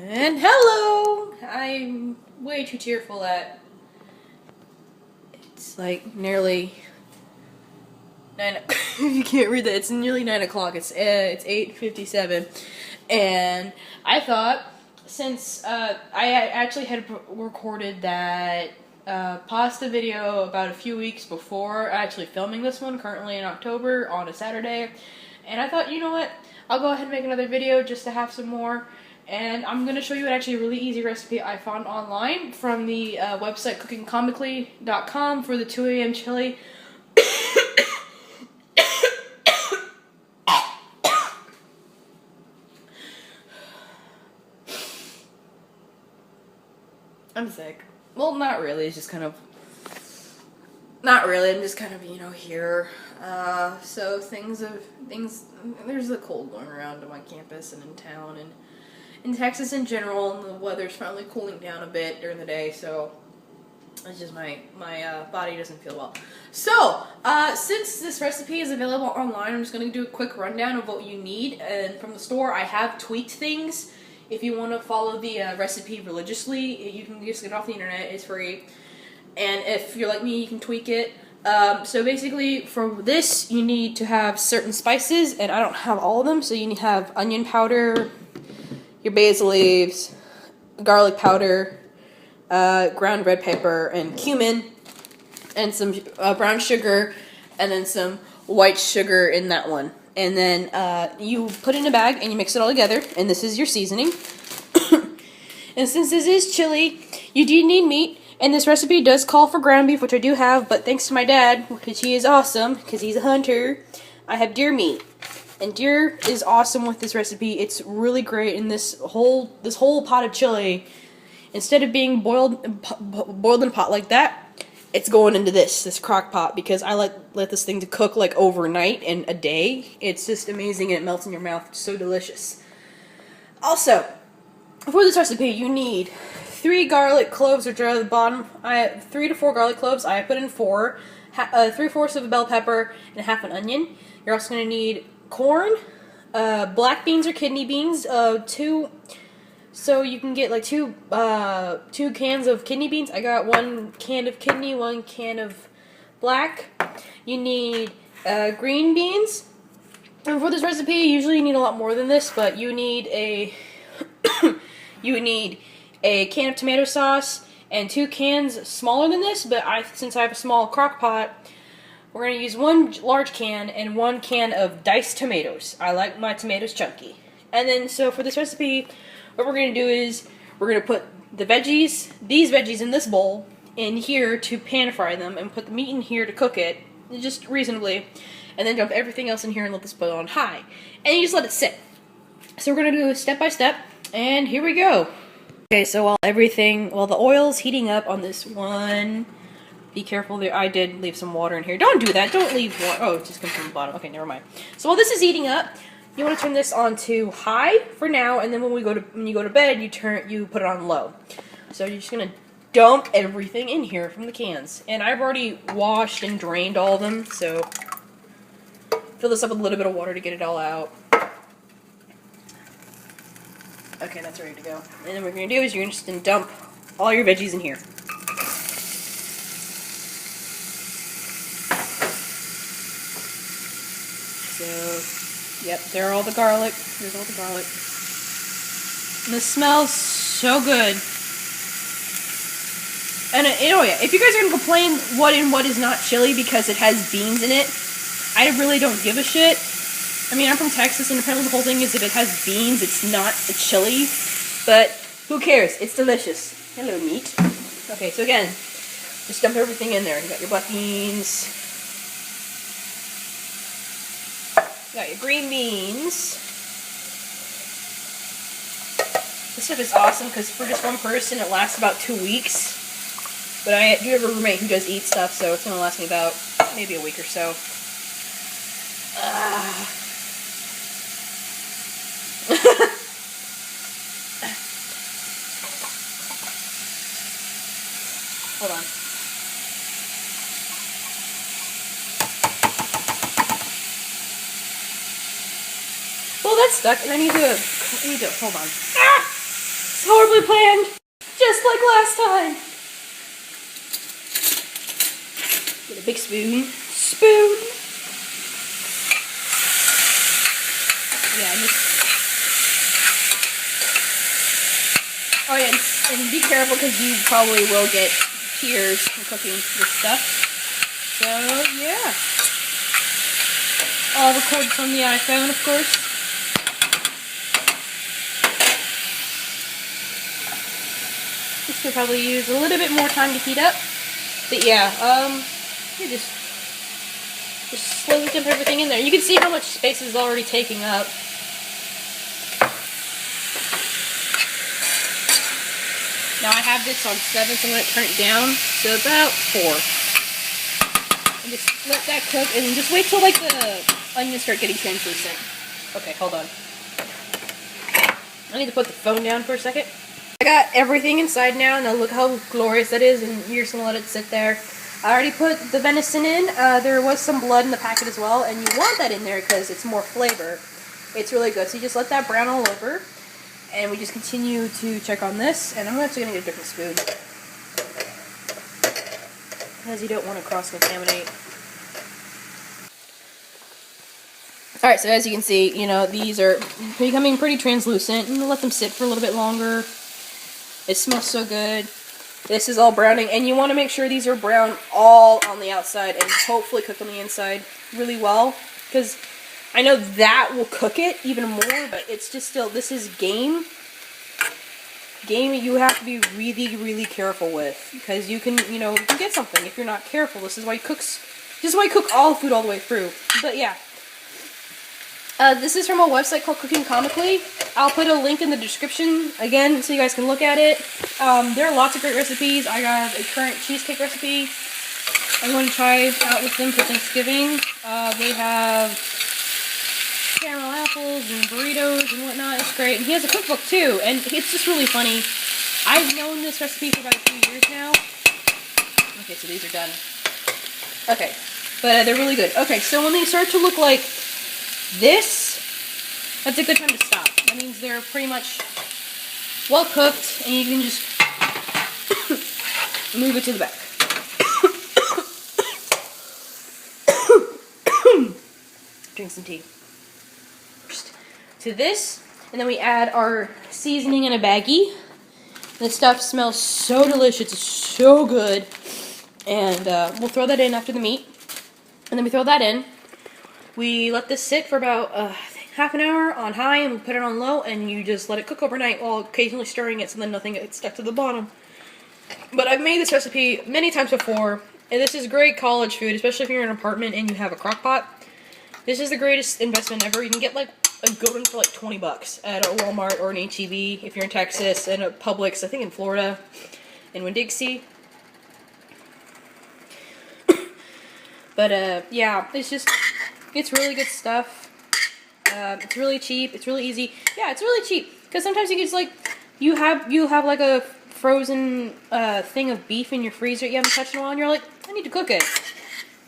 And hello! I'm way too tearful that it's like nearly 9 you can't read that, it's nearly 9 o'clock, it's 8:57, and I thought, since I actually had recorded that pasta video about a few weeks before actually filming this one, currently in October, on a Saturday, and I thought, you know what, I'll go ahead and make another video just to have some more. And I'm going to show you actually a really easy recipe I found online from the website cookingcomically.com for the 2 a.m. chili. I'm sick. Well, not really. It's just kind of... Not really. I'm just kind of, here. So things... There's a cold going around on my campus and in town and in Texas in general, and the weather's finally cooling down a bit during the day, so it's just my body doesn't feel well. So, since this recipe is available online, I'm just going to do a quick rundown of what you need. And from the store, I have tweaked things. If you want to follow the recipe religiously, you can just get it off the internet. It's free. And if you're like me, you can tweak it. So basically, for this, you need to have certain spices, and I don't have all of them, so you need to have onion powder, your basil leaves, garlic powder, ground red pepper, and cumin, and some brown sugar, and then some white sugar in that one. And then you put it in a bag and you mix it all together, and this is your seasoning. And since this is chili, you do need meat, and this recipe does call for ground beef, which I do have, but thanks to my dad, because he is awesome, because he's a hunter, I have deer meat. And deer is awesome with this recipe. It's really great in this whole pot of chili. Instead of being boiled in a pot like that, it's going into this crock pot, because I let this thing to cook like overnight and a day. It's just amazing, and it melts in your mouth. It's so delicious. Also, for this recipe, you need 3 garlic cloves, which are at the bottom. I have 3 to 4 garlic cloves. I put in 4, 3/4 of a bell pepper, and half an onion. You're also going to need corn, black beans or kidney beans, 2. So you can get like 2 cans of kidney beans. I got 1 can of kidney, 1 can of black. You need green beans. And for this recipe, usually you need a lot more than this, but you need a can of tomato sauce and 2 cans smaller than this. But since I have a small crock pot, we're going to use 1 large can and 1 can of diced tomatoes. I like my tomatoes chunky. And then, so for this recipe, what we're going to do is, we're going to put the veggies, these veggies in this bowl, in here to pan fry them, and put the meat in here to cook it, just reasonably, and then dump everything else in here and let this boil on high. And you just let it sit. So we're going to do step by step, and here we go. Okay, so while the oil's heating up on this one, be careful there. I did leave some water in here. Don't do that. Don't leave water. Oh, it just comes from the bottom. Okay, never mind. So while this is heating up, you want to turn this on to high for now, and then when you go to bed, you put it on low. So you're just gonna dump everything in here from the cans. And I've already washed and drained all of them, so fill this up with a little bit of water to get it all out. Okay, that's ready to go. And then what you're gonna do is you're just gonna dump all your veggies in here. So, yep, there's all the garlic. And this smells so good. And oh yeah, if you guys are gonna complain what is not chili because it has beans in it, I really don't give a shit. I mean, I'm from Texas, and apparently the whole thing is if it has beans, it's not a chili. But who cares? It's delicious. Hello, meat. Okay, so again, just dump everything in there. You got your black beans. You got your green beans. This stuff is awesome because for just one person it lasts about 2 weeks. But I do have a roommate who does eat stuff, so it's going to last me about maybe a week or so. Hold on. Well, that's stuck, and I need to hold on. horribly planned, just like last time. Get a big spoon. Yeah, oh yeah, and be careful because you probably will get tears from cooking this stuff. So yeah, all recorded from the iPhone, of course. This could probably use a little bit more time to heat up, but yeah, you just slowly dump everything in there. You can see how much space is already taking up. Now I have this on 7, so I'm going to turn it down to about 4. And just let that cook, and just wait till like the onions start getting translucent. Okay, hold on. I need to put the phone down for a second. I got everything inside now, and now look how glorious that is, and you're just going to let it sit there. I already put the venison in. There was some blood in the packet as well, and you want that in there because it's more flavor. It's really good. So you just let that brown all over. And we just continue to check on this, and I'm actually going to get a different spoon because you don't want to cross-contaminate. Alright, so as you can see, you know, these are becoming pretty translucent, and let them sit for a little bit longer. It smells so good. This is all browning, and you want to make sure these are brown all on the outside and hopefully cook on the inside really well, because I know that will cook it even more, but it's just still, this is game. Game you have to be really, really careful with, because you can, you know, you can get something if you're not careful. This is why you cook all the food all the way through. But yeah. This is from a website called Cooking Comically. I'll put a link in the description, again, so you guys can look at it. There are lots of great recipes. I got a current cheesecake recipe I'm going to try out with them for Thanksgiving. They have caramel apples and burritos and whatnot. It's great. And he has a cookbook too, and it's just really funny. I've known this recipe for about a few years now. Okay, so these are done. Okay, but they're really good. Okay, so when they start to look like this, that's a good time to stop. That means they're pretty much well cooked, and you can just move it to the back. Drink some tea. To this, and then we add our seasoning in a baggie. This stuff smells so delicious, it's so good. And we'll throw that in after the meat. And then we throw that in. We let this sit for about half an hour on high, and we put it on low, and you just let it cook overnight while occasionally stirring it so then nothing gets stuck to the bottom. But I've made this recipe many times before, and this is great college food, especially if you're in an apartment and you have a CrockPot. This is the greatest investment ever. You can get like a good one for like 20 bucks at a Walmart or an HEB if you're in Texas, and a Publix, I think in Florida, in Winn-Dixie. But yeah, it's really good stuff. It's really cheap. It's really easy. Yeah, it's really cheap because sometimes you can just like you have like a frozen thing of beef in your freezer you haven't touched in a while, and you're like, I need to cook it.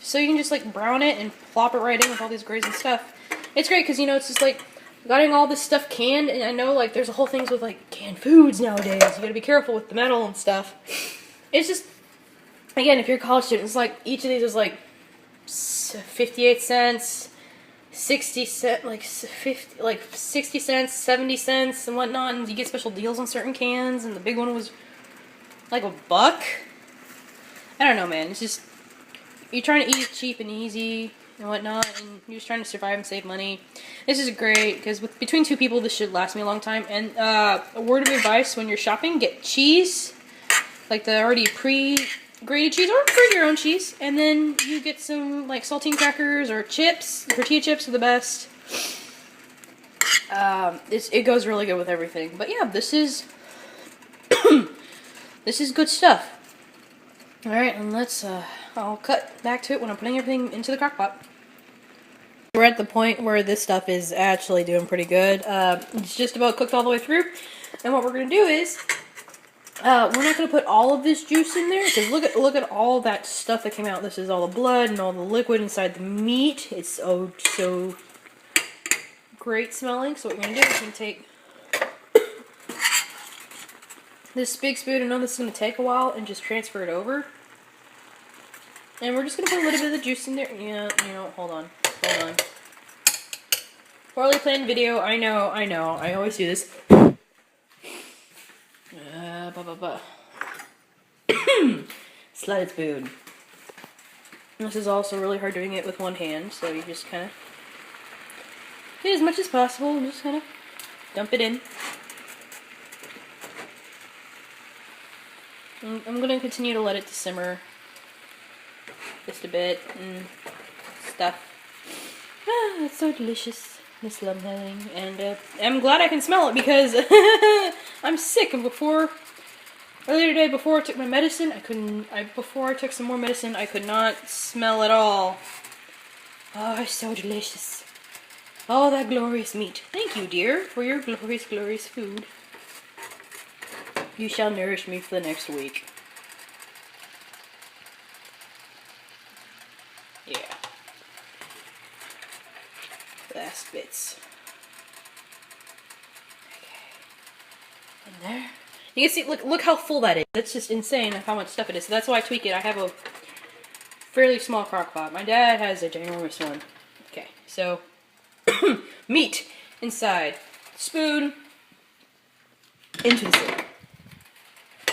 So you can just like brown it and plop it right in with all these grains and stuff. It's great because, you know, it's just like getting all this stuff canned, and I know like there's a whole things with like canned foods nowadays. You gotta be careful with the metal and stuff. It's just, again, if you're a college student, it's like each of these is like 58 cents, 60 cents, like 60 cents, 70 cents, and whatnot. And you get special deals on certain cans, and the big one was like $1. I don't know, man. It's just, you're trying to eat cheap and easy and whatnot, and you're just trying to survive and save money. This is great because between two people, this should last me a long time. And a word of advice: when you're shopping, get cheese, like the already pre-grated cheese, or grate your own cheese, and then you get some like saltine crackers or chips. Tortilla chips are the best. It goes really good with everything. But yeah, this is this is good stuff. All right, and let's. I'll cut back to it when I'm putting everything into the crock pot. We're at the point where this stuff is actually doing pretty good. It's just about cooked all the way through. And what we're going to do is, we're not going to put all of this juice in there, because look at all that stuff that came out. This is all the blood and all the liquid inside the meat. It's so great smelling. So what we're going to do is we're going to take this big spoon. I know this is going to take a while, and just transfer it over. And we're just going to put a little bit of the juice in there. Yeah, you know, hold on. Poorly planned video, I know, I always do this. Slide spoon. This is also really hard doing it with one hand, so you just kind of do as much as possible and just kind of dump it in. I'm going to continue to let it simmer just a bit and stuff. Ah, it's so delicious, this lemon, and I'm glad I can smell it because I'm sick. And earlier today, before I took my medicine, before I took some more medicine, I could not smell at all. Oh, it's so delicious. Oh, that glorious meat. Thank you, dear, for your glorious, glorious food. You shall nourish me for the next week. Yeah. Last bits. Okay. And there. You can see, look how full that is. That's just insane how much stuff it is. So that's why I tweak it. I have a fairly small CrockPot. My dad has a ginormous one. Okay, so meat inside. Spoon into the sink.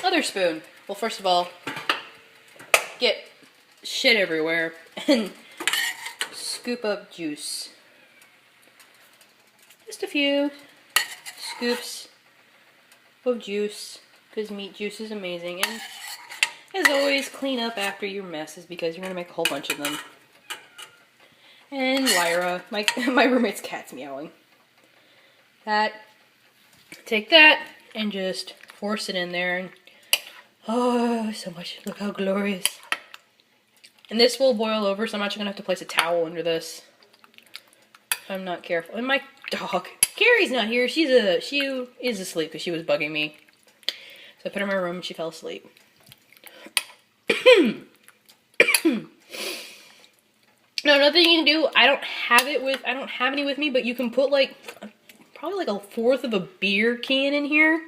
Other spoon. Well, first of all, get shit everywhere and scoop up juice. Just a few scoops of juice, because meat juice is amazing. And as always, clean up after your messes because you're gonna make a whole bunch of them. And Lyra, my roommate's cat's meowing. Take that and just force it in there. And oh, so much! Look how glorious. And this will boil over, so I'm actually gonna have to place a towel under this if I'm not careful. And my dog, Carrie's not here. She is asleep because she was bugging me. So I put her in my room and she fell asleep. No, nothing you can do. I don't have any with me, but you can put probably like a fourth of a beer can in here.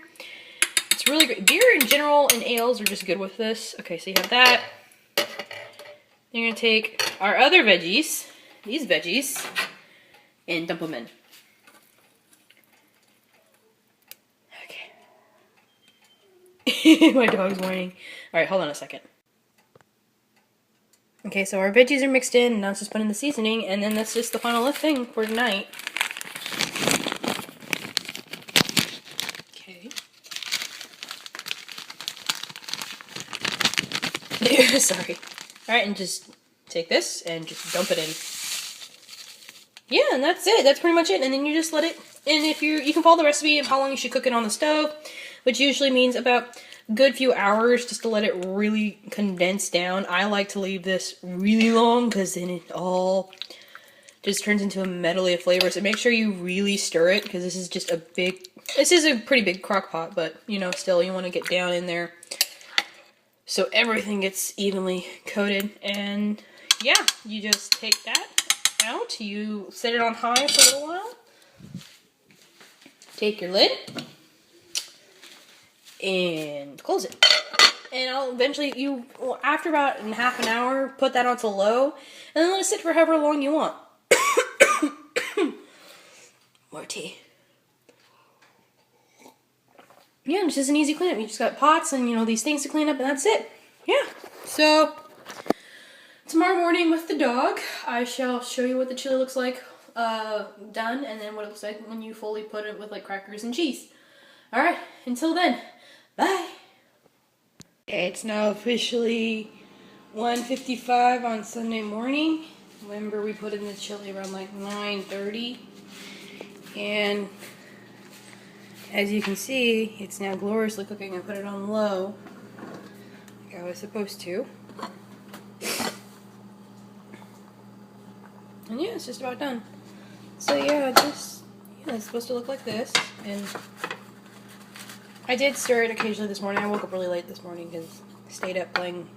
It's really great. Beer in general and ales are just good with this. Okay, so you have that. You're gonna take our other veggies, these veggies, and dump them in. Okay. My dog's whining. Alright, hold on a second. Okay, so our veggies are mixed in, and now it's just put in the seasoning, and then that's just the final thing for tonight. Okay. Sorry. Alright, and just take this and just dump it in. Yeah, and that's it. That's pretty much it. And then you just let it, and if you can follow the recipe of how long you should cook it on the stove, which usually means about a good few hours just to let it really condense down. I like to leave this really long because then it all just turns into a medley of flavors. So make sure you really stir it because this is just a pretty big crock pot, but you know, still you want to get down in there so everything gets evenly coated. And yeah, you just take that out, you set it on high for a little while, take your lid and close it. And I'll eventually, after about half an hour, put that onto low, and then let it sit for however long you want. More tea. Yeah, it's just an easy cleanup. You just got pots and, you know, these things to clean up, and that's it. Yeah. So, tomorrow morning with the dog, I shall show you what the chili looks like done, and then what it looks like when you fully put it with, like, crackers and cheese. Alright, until then. Bye! Okay, it's now officially 1:55 on Sunday morning. Remember, we put in the chili around like 9:30. And as you can see, it's now gloriously cooking. I put it on low, like I was supposed to. And yeah, it's just about done. So yeah, it's supposed to look like this. And I did stir it occasionally this morning. I woke up really late this morning because I stayed up playing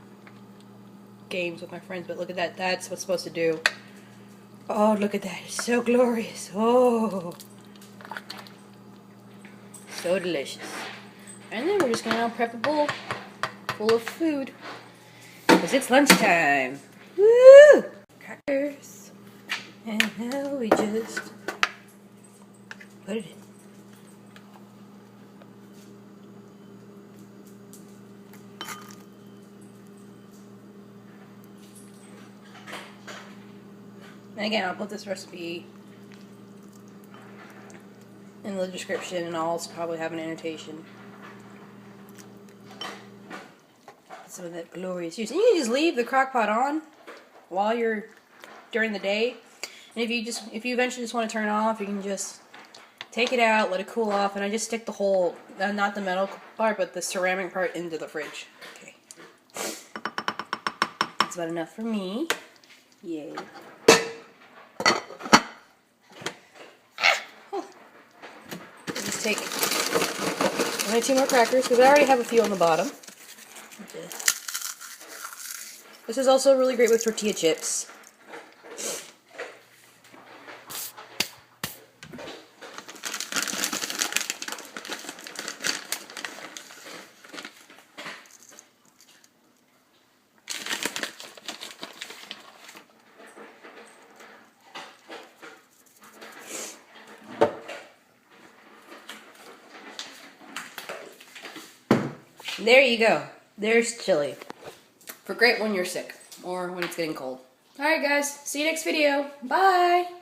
games with my friends. But look at that. That's what's supposed to do. Oh, look at that. It's so glorious. Oh. So delicious. And then we're just gonna prep a bowl full of food. Because it's lunchtime. Woo! Crackers. And now we just put it in. And again, I'll put this recipe in the description, and I'll also probably have an annotation. Some of that glorious juice. And you can just leave the crock pot on while you're during the day. And if you eventually just want to turn it off, you can just take it out, let it cool off, and I just stick the whole, not the metal part, but the ceramic part into the fridge. Okay. That's about enough for me. Yay. Just take only 2 more crackers, because I already have a few on the bottom. This is also really great with tortilla chips. There you go. There's chili. For great when you're sick or when it's getting cold. Alright guys, see you next video. Bye!